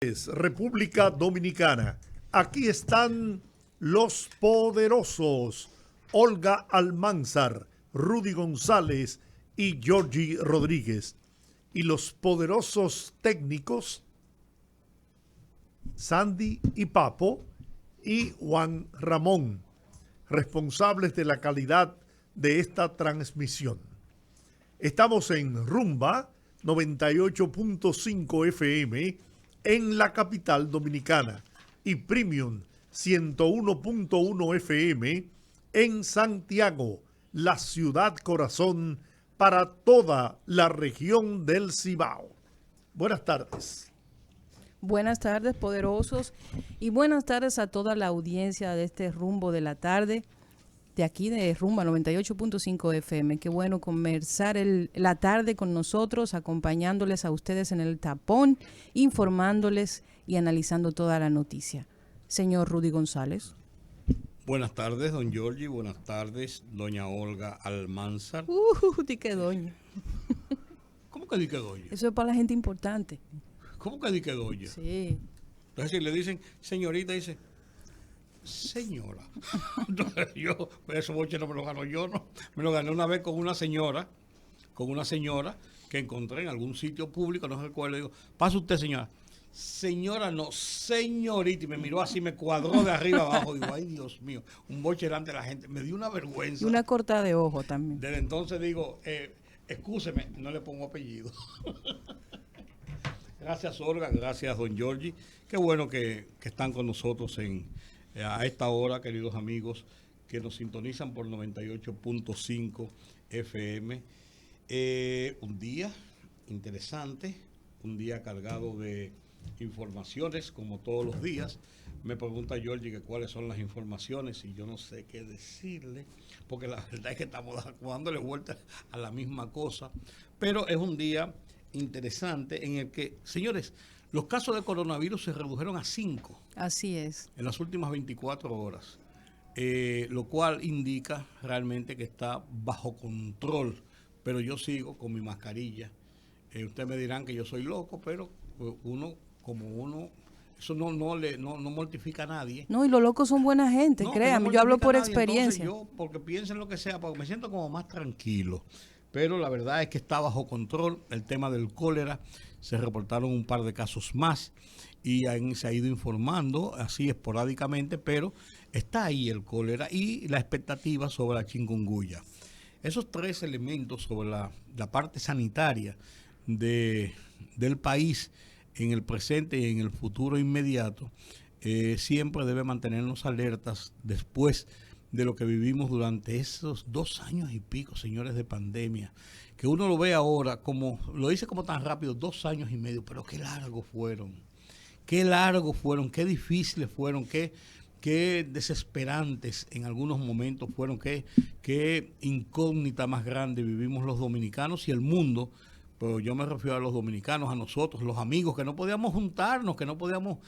República Dominicana. Aquí están los poderosos Olga Almanzar, Rudy González y Georgie Rodríguez. Y los poderosos técnicos Sandy y Papo y Juan Ramón, responsables de la calidad de esta transmisión. Estamos en Rumba 98.5 FM en la capital dominicana y Premium 101.1 FM en Santiago, la ciudad corazón para toda la región del Cibao. Buenas tardes. Buenas tardes, poderosos, y buenas tardes a toda la audiencia de este Rumbo de la Tarde, de aquí de Rumba 98.5 FM. Qué bueno conversar la tarde con nosotros, acompañándoles a ustedes en el tapón, informándoles y analizando toda la noticia. Señor Rudy González. Buenas tardes, don Georgie. Buenas tardes, doña Olga Almanzar. Di que doña. ¿Cómo que di que doña? Eso es para la gente importante. ¿Cómo que di que doña? Sí. Entonces, si le dicen señorita, dice señora. Entonces, yo, eso boche no me lo gano yo, ¿no? Me lo gané una vez con una señora que encontré en algún sitio público, no sé cuál, le digo, pasa usted, señora. Señora, no, señorita. Y me miró así, me cuadró de arriba abajo. Digo, ay, Dios mío, un boche delante de la gente. Me dio una vergüenza. Y una cortada de ojo también. Desde entonces digo, excúseme, no le pongo apellido. Gracias, Olga. Gracias, don Georgie. Qué bueno que están con nosotros a esta hora, queridos amigos, que nos sintonizan por 98.5 FM. Un día interesante, un día cargado de informaciones, como todos los días. Me pregunta Georgie que cuáles son las informaciones y yo no sé qué decirle, porque la verdad es que estamos dándole vueltas a la misma cosa. Pero es un día interesante en el que, señores, los casos de coronavirus se redujeron a 5. Así es. En las últimas 24 horas, lo cual indica realmente que está bajo control, pero yo sigo con mi mascarilla. Ustedes me dirán que yo soy loco, pero uno, eso no mortifica a nadie. No, y los locos son buena gente, No, créanme, no yo hablo por nadie. experiencia. Entonces yo, porque piensen lo que sea, porque me siento como más tranquilo. Pero la verdad es que está bajo control el tema del cólera. Se reportaron un par de casos más y se ha ido informando así esporádicamente, pero está ahí el cólera y la expectativa sobre la chikungunya. Esos tres elementos sobre la parte sanitaria del país en el presente y en el futuro inmediato, siempre debe mantenernos alertas después de lo que vivimos durante esos 2 años y pico, señores, de pandemia, que uno lo ve ahora como, lo dice como tan rápido, 2 años y medio, pero qué largos fueron, qué difíciles fueron, qué desesperantes en algunos momentos fueron, qué incógnita más grande vivimos los dominicanos y el mundo. Pero yo me refiero a los dominicanos, a nosotros, los amigos, que no podíamos juntarnos, que no podíamos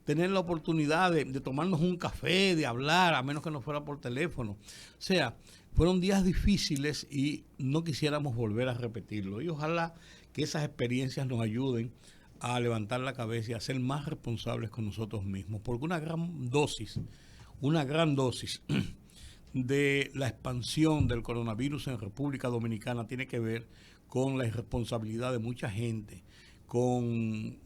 tener la oportunidad de tomarnos un café, de hablar, a menos que no fuera por teléfono. O sea, fueron días difíciles y no quisiéramos volver a repetirlo. Y ojalá que esas experiencias nos ayuden a levantar la cabeza y a ser más responsables con nosotros mismos. Porque una gran dosis de la expansión del coronavirus en República Dominicana tiene que ver con la irresponsabilidad de mucha gente, con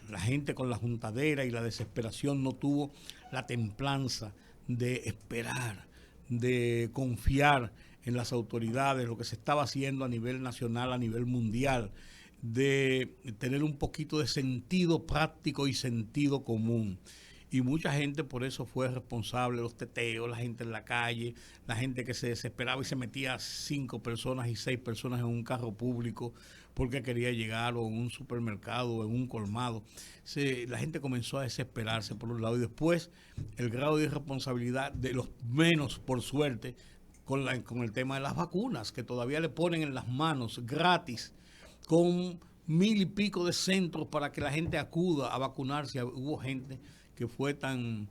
la gente con la juntadera y la desesperación, no tuvo la templanza de esperar, de confiar en las autoridades, lo que se estaba haciendo a nivel nacional, a nivel mundial, de tener un poquito de sentido práctico y sentido común. Y mucha gente por eso fue responsable, los teteos, la gente en la calle, la gente que se desesperaba y se metía 5 personas y 6 personas en un carro público porque quería llegar o en un supermercado o en un colmado. La gente comenzó a desesperarse por un lado y después el grado de irresponsabilidad de los menos, por suerte, con el tema de las vacunas, que todavía le ponen en las manos gratis, con 1000 y pico de centros para que la gente acuda a vacunarse. Hubo gente que fue tan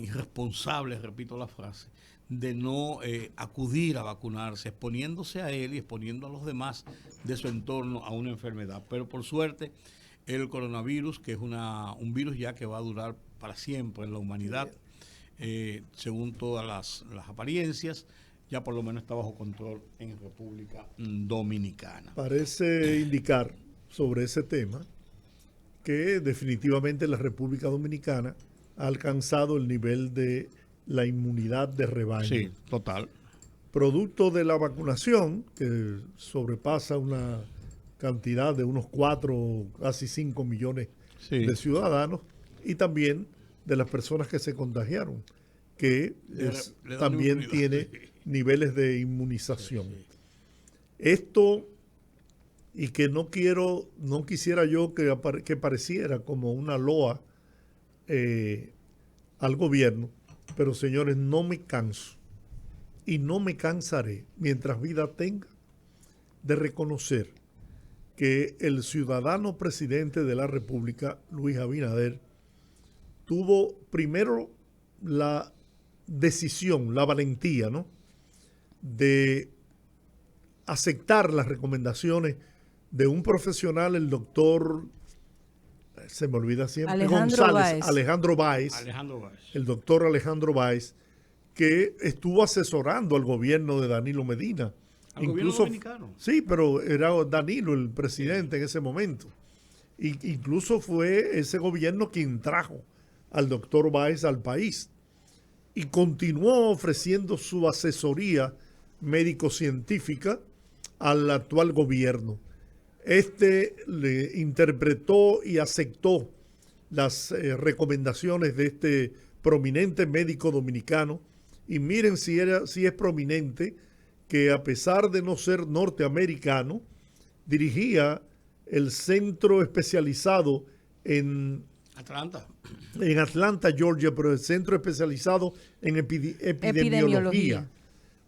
irresponsable, repito la frase, de no acudir a vacunarse, exponiéndose a él y exponiendo a los demás de su entorno a una enfermedad. Pero por suerte el coronavirus, que es un virus ya que va a durar para siempre en la humanidad, según todas las apariencias, ya por lo menos está bajo control en República Dominicana. Parece indicar sobre ese tema que definitivamente la República Dominicana ha alcanzado el nivel de la inmunidad de rebaño. Sí, total. Producto de la vacunación, que sobrepasa una cantidad de unos 4, casi 5 millones de ciudadanos, y también de las personas que se contagiaron, que también tiene niveles de inmunización. Esto, y que no quisiera yo que pareciera como una loa al gobierno, pero señores, no me canso y no me cansaré mientras vida tenga de reconocer que el ciudadano presidente de la República, Luis Abinader, tuvo primero la decisión, la valentía, ¿no?, de aceptar las recomendaciones de un profesional, el doctor, se me olvida siempre, Alejandro Báez, el doctor Alejandro Báez, que estuvo asesorando al gobierno de Danilo Medina. ¿Al gobierno dominicano? Sí, pero era Danilo el presidente en ese momento. Incluso fue ese gobierno quien trajo al doctor Báez al país y continuó ofreciendo su asesoría médico-científica al actual gobierno. Este le interpretó y aceptó las recomendaciones de este prominente médico dominicano, y miren si es prominente, que a pesar de no ser norteamericano, dirigía el centro especializado en Atlanta, Georgia, pero el centro especializado en epidemiología.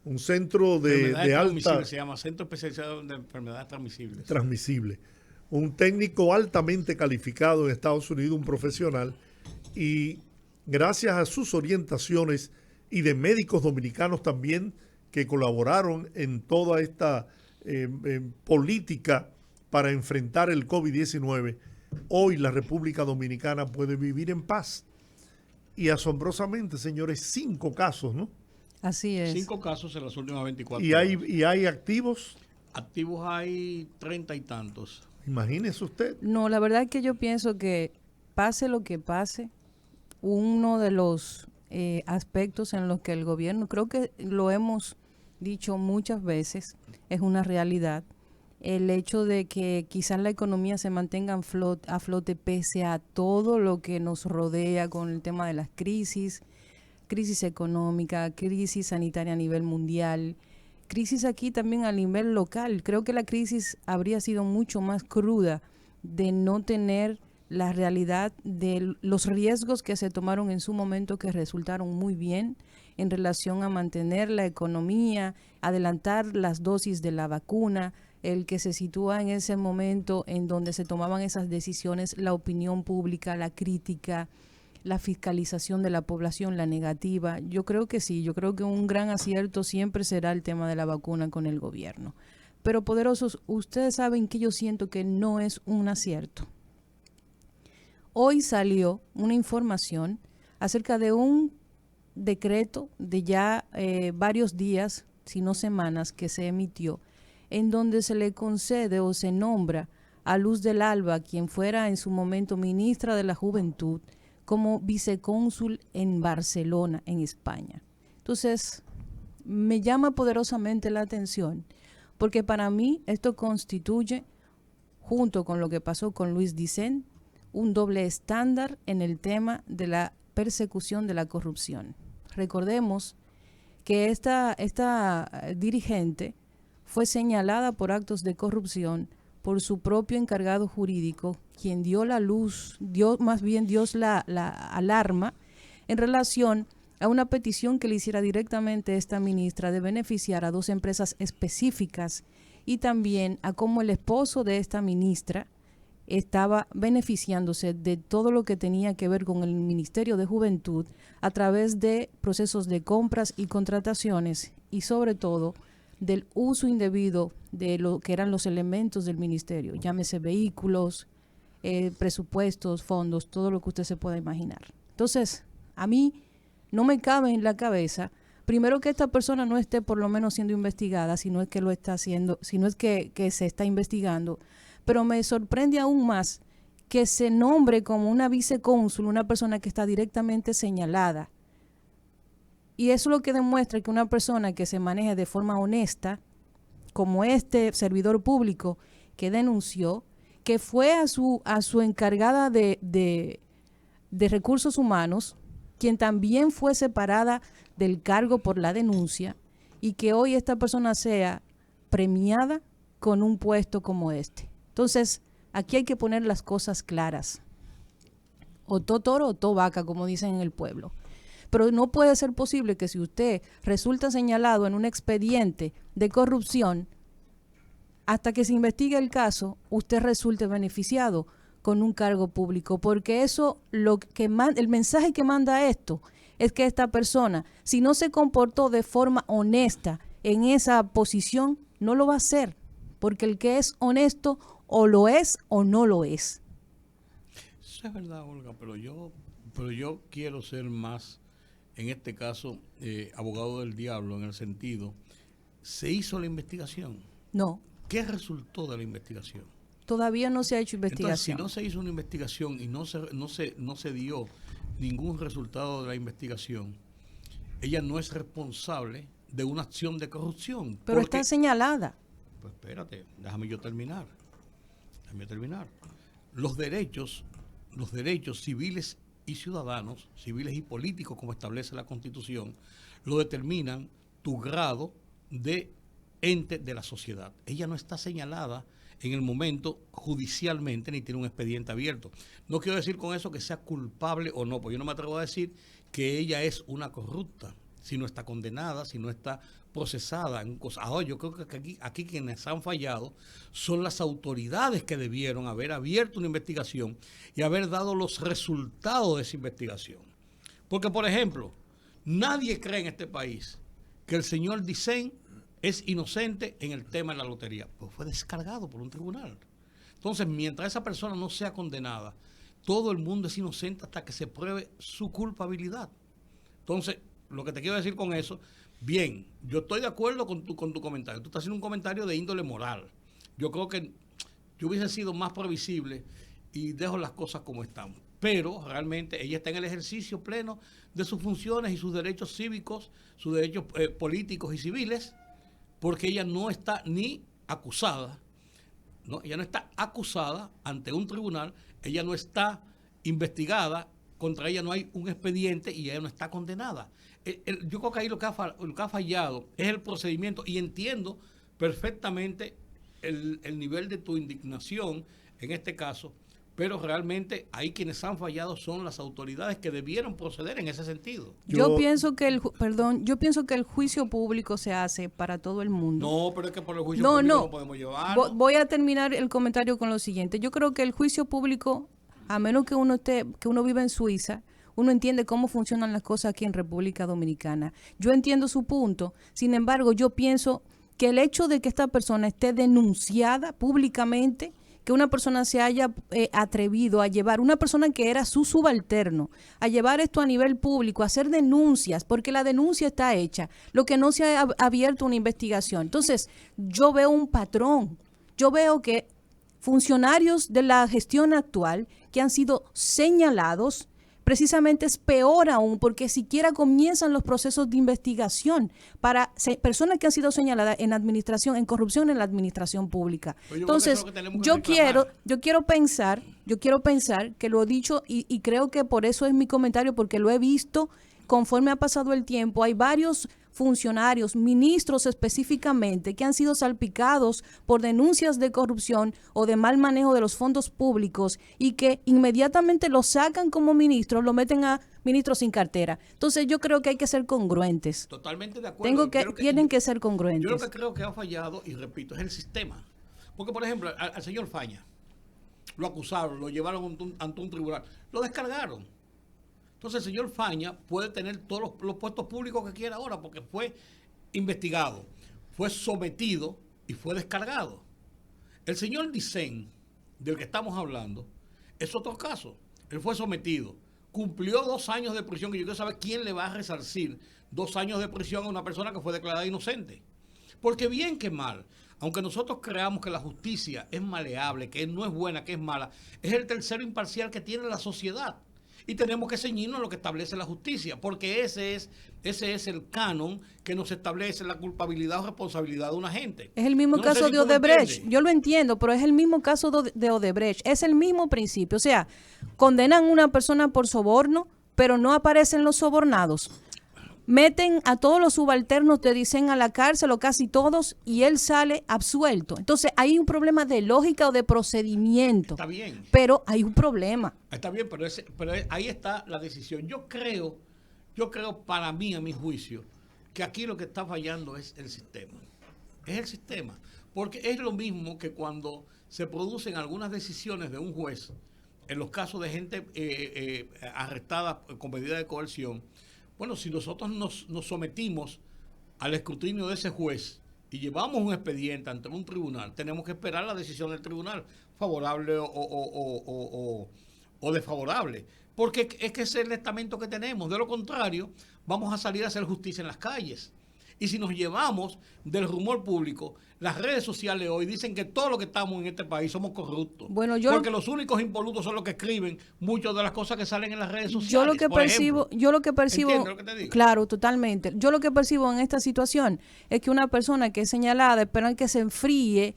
Un centro de alta... Se llama Centro Especializado en Enfermedades Transmisibles. Transmisible. Un técnico altamente calificado en Estados Unidos, un profesional, y gracias a sus orientaciones y de médicos dominicanos también que colaboraron en toda esta política para enfrentar el COVID-19, hoy la República Dominicana puede vivir en paz. Y asombrosamente, señores, 5 casos, ¿no? Así es. 5 casos en las últimas 24 horas. ¿Y hay activos? Activos hay 30 y tantos. Imagínese usted. No, la verdad es que yo pienso que pase lo que pase, uno de los aspectos en los que el gobierno, creo que lo hemos dicho muchas veces, es una realidad, el hecho de que quizás la economía se mantenga a flote pese a todo lo que nos rodea con el tema de las crisis económica, crisis sanitaria a nivel mundial, crisis aquí también a nivel local. Creo que la crisis habría sido mucho más cruda de no tener la realidad de los riesgos que se tomaron en su momento, que resultaron muy bien en relación a mantener la economía, adelantar las dosis de la vacuna, el que se sitúa en ese momento en donde se tomaban esas decisiones, la opinión pública, la crítica, la fiscalización de la población, la negativa. Yo creo que sí, yo creo que un gran acierto siempre será el tema de la vacuna con el gobierno. Pero, poderosos, ustedes saben que yo siento que no es un acierto. Hoy salió una información acerca de un decreto de ya varios días, si no semanas, que se emitió, en donde se le concede o se nombra a Luz del Alba, quien fuera en su momento ministra de la Juventud, como vicecónsul en Barcelona, en España. Entonces, me llama poderosamente la atención, porque para mí esto constituye, junto con lo que pasó con Luis Dicen, un doble estándar en el tema de la persecución de la corrupción. Recordemos que esta dirigente fue señalada por actos de corrupción por su propio encargado jurídico, quien dio la luz, dio la alarma en relación a una petición que le hiciera directamente esta ministra de beneficiar a 2 empresas específicas, y también a cómo el esposo de esta ministra estaba beneficiándose de todo lo que tenía que ver con el Ministerio de Juventud a través de procesos de compras y contrataciones, y sobre todo del uso indebido de lo que eran los elementos del ministerio, llámese vehículos, presupuestos, fondos, todo lo que usted se pueda imaginar. Entonces, a mí no me cabe en la cabeza, primero, que esta persona no esté por lo menos siendo investigada, si no es que lo está haciendo, si no es que se está investigando, pero me sorprende aún más que se nombre como una vicecónsul una persona que está directamente señalada. Y eso es lo que demuestra que una persona que se maneje de forma honesta, como este servidor público que denunció, que fue a su encargada de recursos humanos, quien también fue separada del cargo por la denuncia, y que hoy esta persona sea premiada con un puesto como este. Entonces, aquí hay que poner las cosas claras. O to toro o to vaca, como dicen en el pueblo. Pero no puede ser posible que si usted resulta señalado en un expediente de corrupción, hasta que se investigue el caso, usted resulte beneficiado con un cargo público, porque eso, el mensaje que manda esto es que esta persona, si no se comportó de forma honesta en esa posición, no lo va a hacer, porque el que es honesto o lo es o no lo es. Eso es verdad, Olga, pero yo quiero ser más, en este caso, abogado del diablo, en el sentido, ¿se hizo la investigación? No. ¿Qué resultó de la investigación? Todavía no se ha hecho investigación. Entonces, si no se hizo una investigación y no se dio ningún resultado de la investigación, ella no es responsable de una acción de corrupción. Pero está señalada. Pues espérate, déjame terminar. Los derechos civiles y ciudadanos, civiles y políticos, como establece la Constitución, lo determinan tu grado de ente de la sociedad. Ella no está señalada en el momento judicialmente ni tiene un expediente abierto. No quiero decir con eso que sea culpable o no, porque yo no me atrevo a decir que ella es una corrupta, si no está condenada, si no está procesada en cosas. Ahora, yo creo que aquí quienes han fallado son las autoridades que debieron haber abierto una investigación y haber dado los resultados de esa investigación. Porque, por ejemplo, nadie cree en este país que el señor Dicen es inocente en el tema de la lotería. Pues fue descargado por un tribunal. Entonces, mientras esa persona no sea condenada, todo el mundo es inocente hasta que se pruebe su culpabilidad. Entonces, lo que te quiero decir con eso, bien, yo estoy de acuerdo con tu comentario. Tú estás haciendo un comentario de índole moral. Yo creo que yo hubiese sido más previsible y dejo las cosas como están. Pero realmente ella está en el ejercicio pleno de sus funciones y sus derechos cívicos, sus derechos políticos y civiles, porque ella no está ni acusada, ¿no? Ella no está acusada ante un tribunal, ella no está investigada, contra ella no hay un expediente y ella no está condenada. Yo creo que ahí lo que ha fallado es el procedimiento, y entiendo perfectamente el nivel de tu indignación en este caso, pero realmente ahí quienes han fallado son las autoridades que debieron proceder en ese sentido. Yo pienso que el juicio público se hace para todo el mundo. No, pero es que por el juicio público no podemos llevarlo. Voy a terminar el comentario con lo siguiente. Yo creo que el juicio público, a menos que uno viva en Suiza, uno entiende cómo funcionan las cosas aquí en República Dominicana. Yo entiendo su punto. Sin embargo, yo pienso que el hecho de que esta persona esté denunciada públicamente, que una persona se haya atrevido a llevar, una persona que era su subalterno, a llevar esto a nivel público, a hacer denuncias, porque la denuncia está hecha, lo que no se ha abierto una investigación. Entonces, yo veo un patrón, yo veo que funcionarios de la gestión actual que han sido señalados, precisamente es peor aún, porque siquiera comienzan los procesos de investigación para personas que han sido señaladas en administración, en corrupción en la administración pública. Oye, entonces, yo quiero pensar que lo he dicho y creo que por eso es mi comentario, porque lo he visto conforme ha pasado el tiempo. Hay varios funcionarios, ministros específicamente, que han sido salpicados por denuncias de corrupción o de mal manejo de los fondos públicos y que inmediatamente lo sacan como ministro, lo meten a ministro sin cartera. Entonces yo creo que hay que ser congruentes. Totalmente de acuerdo. Tienen que ser congruentes. Yo lo que creo que ha fallado, y repito, es el sistema. Porque, por ejemplo, al señor Faña lo acusaron, lo llevaron ante un tribunal, lo descargaron. Entonces el señor Faña puede tener todos los puestos públicos que quiera ahora porque fue investigado, fue sometido y fue descargado. El señor Dicen, del que estamos hablando, es otro caso. Él fue sometido, cumplió 2 años de prisión, que yo quiero saber quién le va a resarcir 2 años de prisión a una persona que fue declarada inocente. Porque bien que mal, aunque nosotros creamos que la justicia es maleable, que no es buena, que es mala, es el tercero imparcial que tiene la sociedad. Y tenemos que ceñirnos a lo que establece la justicia, porque ese es el canon que nos establece la culpabilidad o responsabilidad de una gente. Es el mismo caso de Odebrecht. Yo lo entiendo, pero es el mismo caso de Odebrecht. Es el mismo principio. O sea, condenan a una persona por soborno, pero no aparecen los sobornados. Meten a todos los subalternos, te dicen a la cárcel o casi todos, y él sale absuelto. Entonces hay un problema de lógica o de procedimiento. Está bien. Pero hay un problema. Está bien, pero ahí está la decisión. Yo creo para mí, a mi juicio, que aquí lo que está fallando es el sistema. Es el sistema. Porque es lo mismo que cuando se producen algunas decisiones de un juez, en los casos de gente arrestada con medida de coerción. Bueno, si nosotros nos sometimos al escrutinio de ese juez y llevamos un expediente ante un tribunal, tenemos que esperar la decisión del tribunal, favorable o desfavorable. Porque es que ese es el estamento que tenemos. De lo contrario, vamos a salir a hacer justicia en las calles. Y si nos llevamos del rumor público, las redes sociales hoy dicen que todos los que estamos en este país somos corruptos. Bueno, porque los únicos impolutos son los que escriben muchas de las cosas que salen en las redes sociales. Yo lo que percibo, ¿Entiendes lo que te digo? Claro, totalmente. Yo lo que percibo en esta situación es que una persona que es señalada, esperan que se enfríe,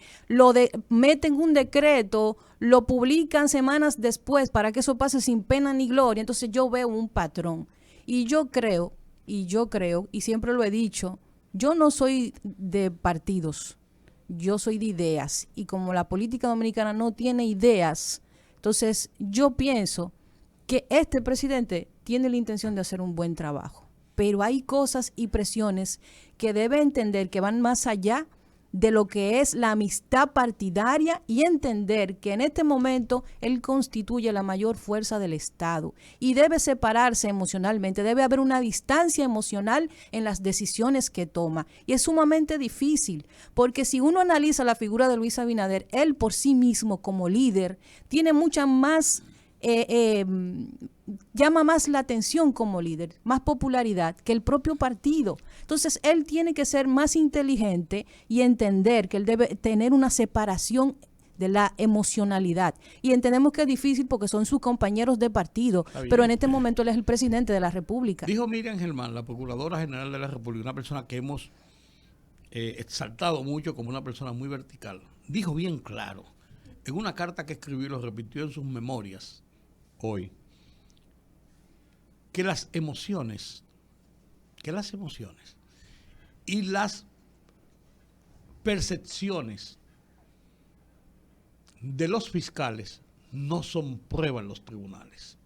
meten un decreto, lo publican semanas después para que eso pase sin pena ni gloria. Entonces yo veo un patrón. Y yo creo, y siempre lo he dicho, yo no soy de partidos, yo soy de ideas. Y como la política dominicana no tiene ideas, entonces yo pienso que este presidente tiene la intención de hacer un buen trabajo. Pero hay cosas y presiones que debe entender que van más allá de lo que es la amistad partidaria y entender que en este momento él constituye la mayor fuerza del Estado y debe separarse emocionalmente, debe haber una distancia emocional en las decisiones que toma. Y es sumamente difícil, porque si uno analiza la figura de Luis Abinader, él por sí mismo como líder tiene mucha más... llama más la atención como líder, más popularidad que el propio partido. Entonces, él tiene que ser más inteligente y entender que él debe tener una separación de la emocionalidad. Y entendemos que es difícil porque son sus compañeros de partido, pero en este momento él es el presidente de la República. Dijo Miriam Germán, la Procuradora General de la República, una persona que hemos exaltado mucho como una persona muy vertical. Dijo bien claro, en una carta que escribió y lo repitió en sus memorias hoy, que las emociones y las percepciones de los fiscales no son prueba en los tribunales.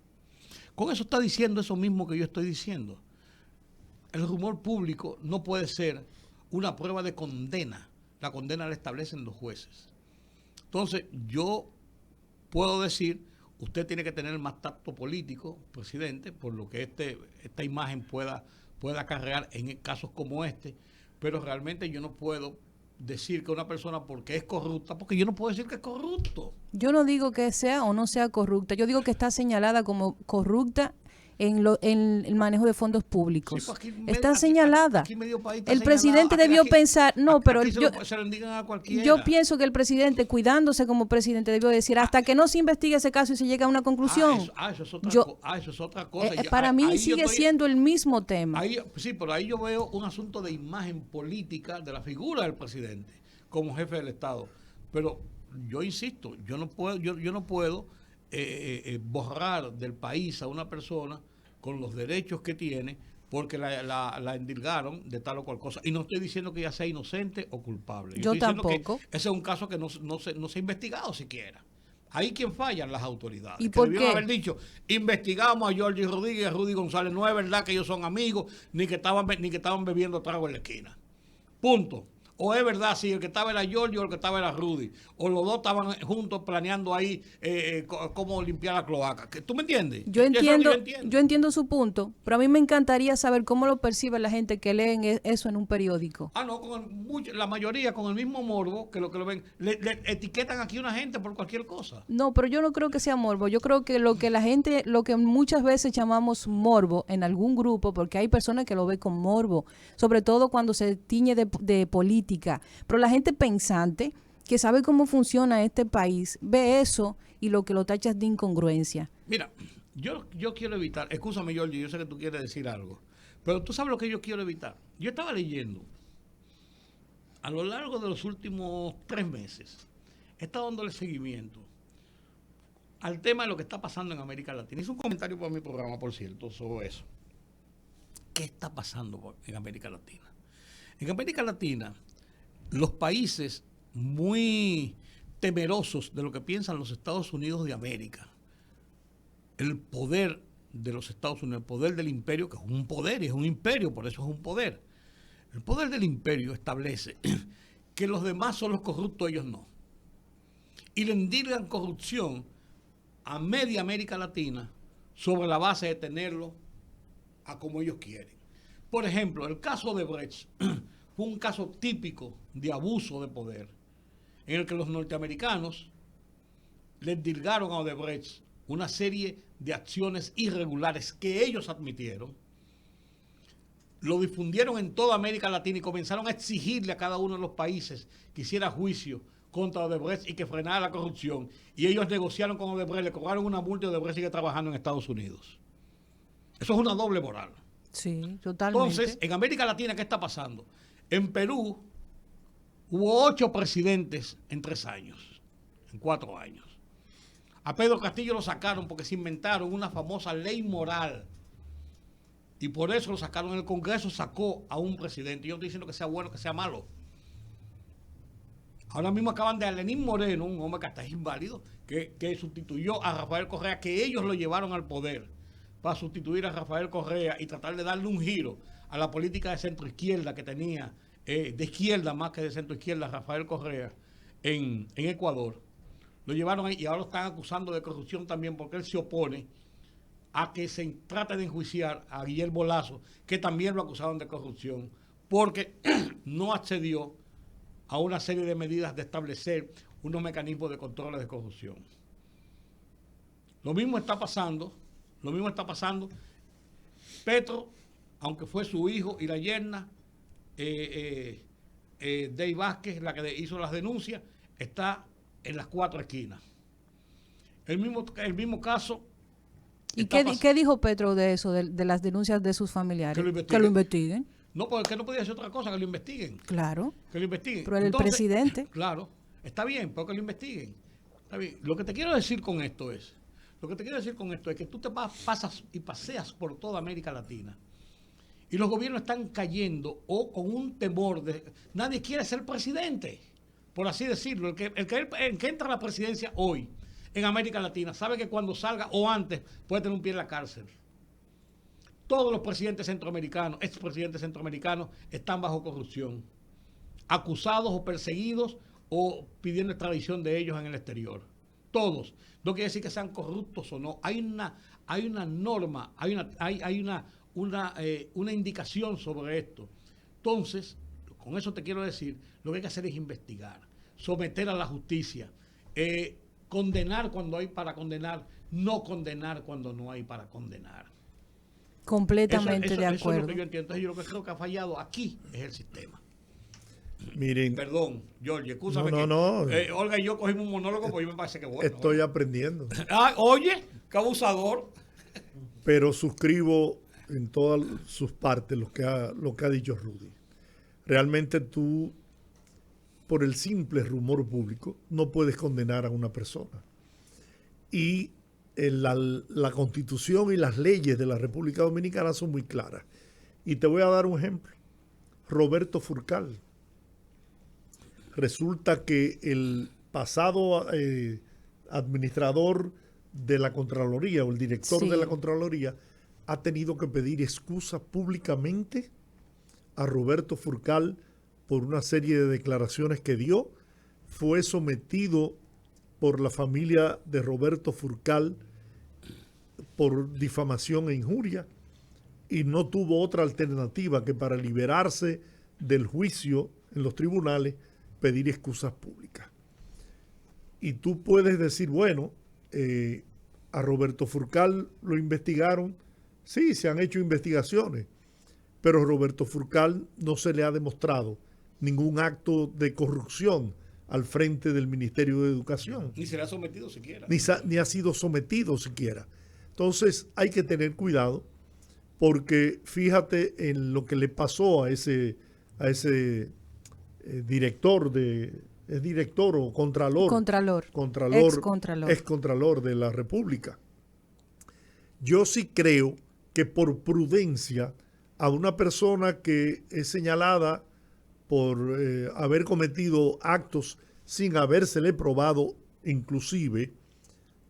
Con eso está diciendo eso mismo que yo estoy diciendo. El rumor público no puede ser una prueba de condena. La condena la establecen los jueces. Entonces, yo puedo decir, usted tiene que tener más tacto político, presidente, por lo que esta imagen pueda acarrear en casos como este, pero realmente yo no puedo decir que una persona porque es corrupta, porque yo no puedo decir que es corrupto. Yo no digo que sea o no sea corrupta, yo digo que está señalada como corrupta en el manejo de fondos públicos. Sí, pues está señalada. Aquí el presidente debió pensar, pero yo pienso que el presidente, cuidándose como presidente, debió decir, hasta que no se investigue ese caso y se llegue a una conclusión. Eso es otra cosa. Para mí sigue siendo el mismo tema. Sí, pero ahí yo veo un asunto de imagen política de la figura del presidente como jefe del Estado. Pero yo insisto, yo no puedo borrar del país a una persona con los derechos que tiene porque la endilgaron de tal o cual cosa. Y no estoy diciendo que ella sea inocente o culpable. Yo tampoco. Que ese es un caso que no se ha investigado siquiera. Ahí quien fallan las autoridades. ¿Y por qué? Haber dicho, investigamos a Jorge Rodríguez y a Rudy González. No es verdad que ellos son amigos, ni que estaban bebiendo trago en la esquina. Punto. O es verdad, si el que estaba era Giorgio o el que estaba era Rudy. O los dos estaban juntos planeando ahí cómo limpiar la cloaca. ¿Tú me entiendes? Yo Eso es lo que entiendo, yo entiendo su punto, pero a mí me encantaría saber cómo lo percibe la gente que lee eso en un periódico. Ah, no, la mayoría con el mismo morbo que lo ven. Le etiquetan aquí a una gente por cualquier cosa. No, pero yo no creo que sea morbo. Yo creo que lo que la gente, lo que muchas veces llamamos morbo en algún grupo, porque hay personas que lo ven con morbo, sobre todo cuando se tiñe de política. Pero la gente pensante, que sabe cómo funciona este país, ve eso y lo que lo tachas de incongruencia. Mira, yo quiero evitar, escúchame, Giorgio, yo sé que tú quieres decir algo, pero tú sabes lo que yo quiero evitar. Yo estaba leyendo a lo largo de los últimos 3 meses, he estado dándole seguimiento al tema de lo que está pasando en América Latina. Hice un comentario para mi programa, por cierto, sobre eso. ¿Qué está pasando en América Latina? En América Latina, los países muy temerosos de lo que piensan los Estados Unidos de América, el poder de los Estados Unidos, el poder del imperio, que es un poder y es un imperio, por eso es un poder. El poder del imperio establece que los demás son los corruptos, ellos no. Y le endilgan corrupción a media América Latina sobre la base de tenerlo a como ellos quieren. Por ejemplo, el caso de Brecht fue un caso típico de abuso de poder, en el que los norteamericanos le endilgaron a Odebrecht una serie de acciones irregulares que ellos admitieron, lo difundieron en toda América Latina y comenzaron a exigirle a cada uno de los países que hiciera juicio contra Odebrecht y que frenara la corrupción. Y ellos negociaron con Odebrecht, le cobraron una multa y Odebrecht sigue trabajando en Estados Unidos. Eso es una doble moral. Sí, totalmente. Entonces, en América Latina, ¿qué está pasando? En Perú hubo 8 presidentes en 3 años, en 4 años. A Pedro Castillo lo sacaron porque se inventaron una famosa ley moral. Y por eso lo sacaron. El Congreso sacó a un presidente. Yo no estoy diciendo que sea bueno, que sea malo. Ahora mismo acaban de a Lenín Moreno, un hombre que hasta es inválido, que sustituyó a Rafael Correa, que ellos lo llevaron al poder para sustituir a Rafael Correa y tratar de darle un giro a la política de centro-izquierda que tenía, de izquierda más que de centro-izquierda, Rafael Correa, en Ecuador. Lo llevaron ahí y ahora lo están acusando de corrupción también porque él se opone a que se trate de enjuiciar a Guillermo Lasso, que también lo acusaron de corrupción, porque no accedió a una serie de medidas de establecer unos mecanismos de control de corrupción. Lo mismo está pasando. Petro, aunque fue su hijo y la yerna, Dey Vázquez, la que hizo las denuncias, está en las 4 esquinas. El mismo caso. ¿Y qué dijo Petro de eso, de las denuncias de sus familiares? Que lo investiguen. No, porque no podía hacer otra cosa, que lo investiguen. Claro. Que lo investiguen. Pero el presidente. Claro, está bien, pero que lo investiguen. Está bien. Lo que te quiero decir con esto es que tú te pasas y paseas por toda América Latina y los gobiernos están cayendo o con un temor de... Nadie quiere ser presidente, por así decirlo. El que entra a la presidencia hoy en América Latina sabe que cuando salga o antes puede tener un pie en la cárcel. Todos los presidentes centroamericanos, expresidentes centroamericanos, están bajo corrupción, acusados o perseguidos o pidiendo extradición de ellos en el exterior. Todos. No quiere decir que sean corruptos o no. Hay una norma, hay una indicación sobre esto. Entonces, con eso te quiero decir, lo que hay que hacer es investigar, someter a la justicia, condenar cuando hay para condenar, no condenar cuando no hay para condenar. Completamente de acuerdo. Eso es lo que yo entiendo. Entonces, yo lo que creo que ha fallado aquí es el sistema. Miren. Perdón, George, escúchame. No. Olga y yo cogimos un monólogo, pues yo me parece que bueno. Estoy aprendiendo. Oye, qué abusador. Pero suscribo en todas sus partes lo que ha dicho Rudy. Realmente tú, por el simple rumor público, no puedes condenar a una persona. Y la Constitución y las leyes de la República Dominicana son muy claras. Y te voy a dar un ejemplo. Roberto Furcal. Resulta que el pasado administrador de la Contraloría o el director de la Contraloría ha tenido que pedir excusa públicamente a Roberto Furcal por una serie de declaraciones que dio. Fue sometido por la familia de Roberto Furcal por difamación e injuria y no tuvo otra alternativa que para liberarse del juicio en los tribunales pedir excusas públicas. Y tú puedes decir, bueno, a Roberto Furcal lo investigaron. Sí, se han hecho investigaciones, pero a Roberto Furcal no se le ha demostrado ningún acto de corrupción al frente del Ministerio de Educación. Ni se le ha sometido siquiera. Ni ha sido sometido siquiera. Entonces hay que tener cuidado porque fíjate en lo que le pasó a ese director ¿es director o contralor? Contralor. Ex contralor de la República. Yo sí creo que por prudencia a una persona que es señalada por haber cometido actos sin habérsele probado inclusive,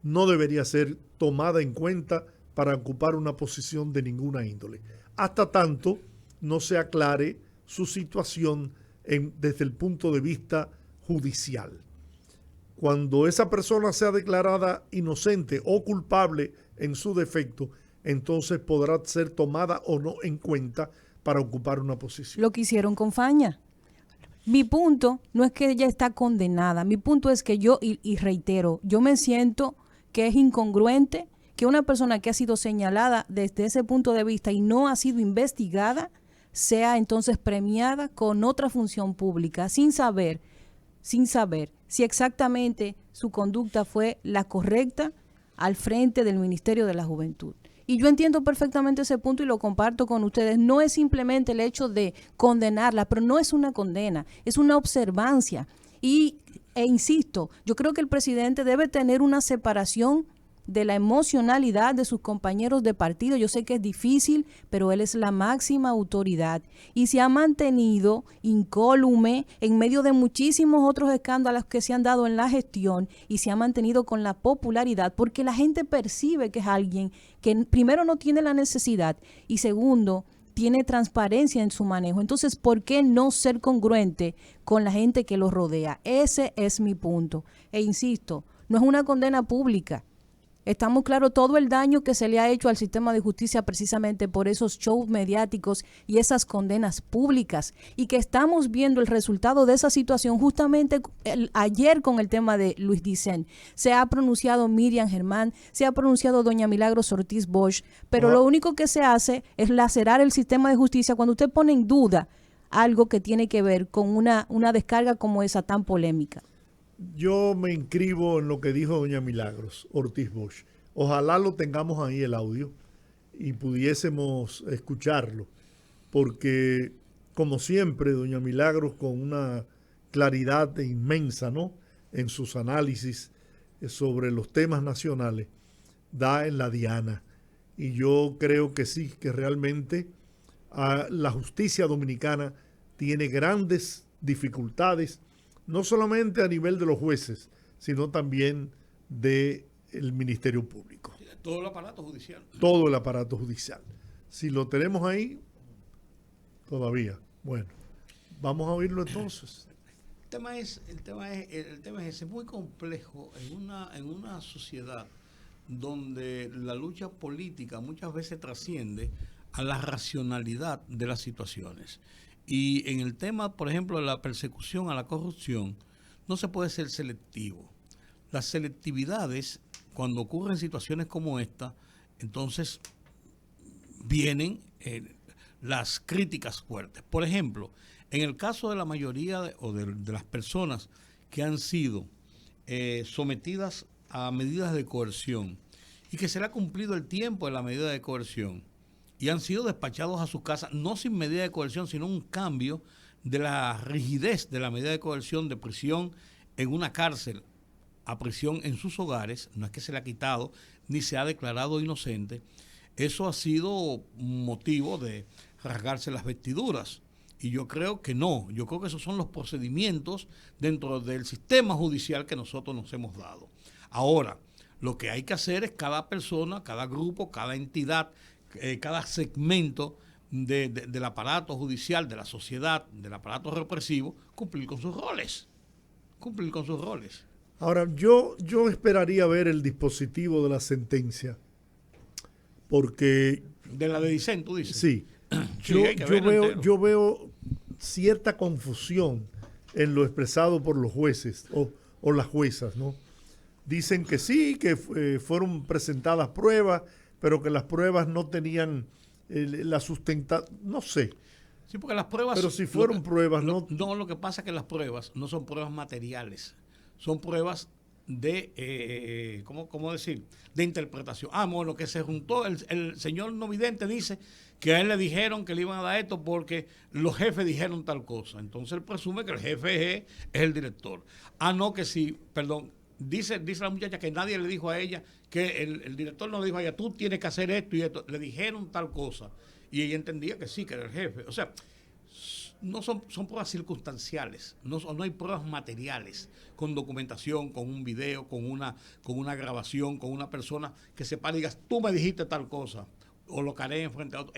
no debería ser tomada en cuenta para ocupar una posición de ninguna índole, hasta tanto no se aclare su situación desde el punto de vista judicial. Cuando esa persona sea declarada inocente o culpable en su defecto, entonces podrá ser tomada o no en cuenta para ocupar una posición. Lo que hicieron con Faña. Mi punto no es que ella está condenada, mi punto es que yo, y reitero, yo me siento que es incongruente que una persona que ha sido señalada desde ese punto de vista y no ha sido investigada, sea entonces premiada con otra función pública, sin saber si exactamente su conducta fue la correcta al frente del Ministerio de la Juventud. Y yo entiendo perfectamente ese punto y lo comparto con ustedes. No es simplemente el hecho de condenarla, pero no es una condena, es una observancia. E insisto, yo creo que el presidente debe tener una separación de la emocionalidad de sus compañeros de partido. Yo sé que es difícil, pero él es la máxima autoridad y se ha mantenido incólume en medio de muchísimos otros escándalos que se han dado en la gestión y se ha mantenido con la popularidad porque la gente percibe que es alguien que primero no tiene la necesidad y segundo tiene transparencia en su manejo. Entonces, ¿por qué no ser congruente con la gente que lo rodea? Ese es mi punto. E insisto, no es una condena pública. Estamos claros todo el daño que se le ha hecho al sistema de justicia precisamente por esos shows mediáticos y esas condenas públicas y que estamos viendo el resultado de esa situación justamente ayer con el tema de Luis Dicen. Se ha pronunciado Miriam Germán, se ha pronunciado doña Milagros Ortiz Bosch, pero lo único que se hace es lacerar el sistema de justicia cuando usted pone en duda algo que tiene que ver con una descarga como esa tan polémica. Yo me inscribo en lo que dijo doña Milagros Ortiz Bosch. Ojalá lo tengamos ahí el audio y pudiésemos escucharlo, porque como siempre doña Milagros con una claridad inmensa, ¿no?, en sus análisis sobre los temas nacionales, da en la diana. Y yo creo que sí, que realmente la justicia dominicana tiene grandes dificultades, no solamente a nivel de los jueces, sino también del Ministerio Público. Todo el aparato judicial. Todo el aparato judicial. Si lo tenemos ahí, todavía. Bueno, vamos a oírlo entonces. El tema es ese, muy complejo en una sociedad donde la lucha política muchas veces trasciende a la racionalidad de las situaciones. Y en el tema, por ejemplo, de la persecución a la corrupción, no se puede ser selectivo. Las selectividades, cuando ocurren situaciones como esta, entonces vienen las críticas fuertes. Por ejemplo, en el caso de la mayoría de las personas que han sido sometidas a medidas de coerción y que se le ha cumplido el tiempo de la medida de coerción, y han sido despachados a sus casas, no sin medida de coerción, sino un cambio de la rigidez de la medida de coerción de prisión en una cárcel a prisión en sus hogares. No es que se le ha quitado ni se ha declarado inocente. Eso ha sido motivo de rasgarse las vestiduras. Y yo creo que no. Yo creo que esos son los procedimientos dentro del sistema judicial que nosotros nos hemos dado. Ahora, lo que hay que hacer es cada persona, cada grupo, cada entidad, cada segmento del aparato judicial, de la sociedad, del aparato represivo, cumplir con sus roles. Cumplir con sus roles. Ahora, yo esperaría ver el dispositivo de la sentencia, porque... De la de Dicen, tú dices. Sí, Sí, hay que verlo entero. yo veo cierta confusión en lo expresado por los jueces o las juezas, ¿no? Dicen que sí, que fueron presentadas pruebas, pero que las pruebas no tenían la sustentación, no sé. Sí, porque las pruebas... Pero si fueron pruebas, no... No, lo que pasa es que las pruebas no son pruebas materiales, son pruebas de, ¿cómo decir? De interpretación. Bueno, que se juntó, el señor no vidente dice que a él le dijeron que le iban a dar esto porque los jefes dijeron tal cosa. Entonces él presume que el jefe es el director. No, que sí, perdón, dice la muchacha que nadie le dijo a ella, que el director no le dijo a ella, tú tienes que hacer esto y esto. Le dijeron tal cosa. Y ella entendía que sí, que era el jefe. O sea, no son pruebas circunstanciales, no hay pruebas materiales, con documentación, con un video, con una grabación, con una persona que se para y digas, tú me dijiste tal cosa, o lo caré enfrente a otro.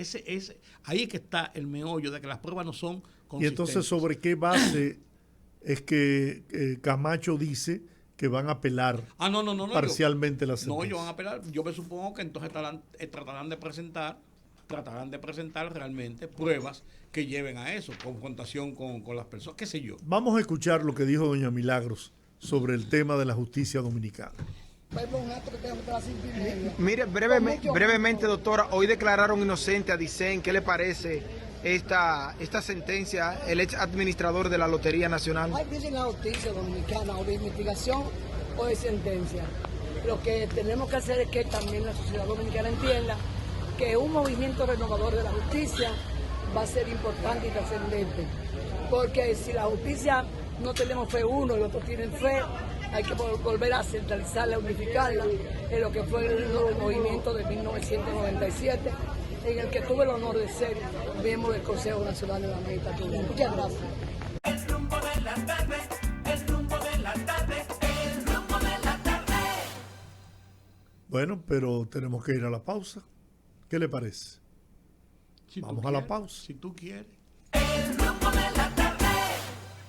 Ahí es que está el meollo de que las pruebas no son consistentes. Y entonces, ¿sobre qué base es que Camacho dice que van a apelar parcialmente la sentencia? No, ellos van a apelar. Yo me supongo que entonces tratarán de presentar realmente pruebas que lleven a eso, confrontación con las personas, qué sé yo. Vamos a escuchar lo que dijo doña Milagros sobre el tema de la justicia dominicana. Mire, brevemente, doctora, hoy declararon inocente a Dicen. ¿Qué le parece esta sentencia, el ex administrador de la Lotería Nacional? Hay dice la justicia dominicana, o de investigación o de sentencia. Lo que tenemos que hacer es que también la sociedad dominicana entienda que un movimiento renovador de la justicia va a ser importante y trascendente. Porque si la justicia no tenemos fe uno y otros tienen fe, hay que volver a centralizarla, unificarla, en lo que fue el movimiento de 1997, en el que tuve el honor de ser miembro del Consejo Nacional de la Magistratura. Muchas gracias. El rumbo de la tarde, el rumbo de la tarde, el rumbo de la tarde. Bueno, pero tenemos que ir a la pausa. ¿Qué le parece? Si Vamos tú a la quieres, pausa. Si tú quieres.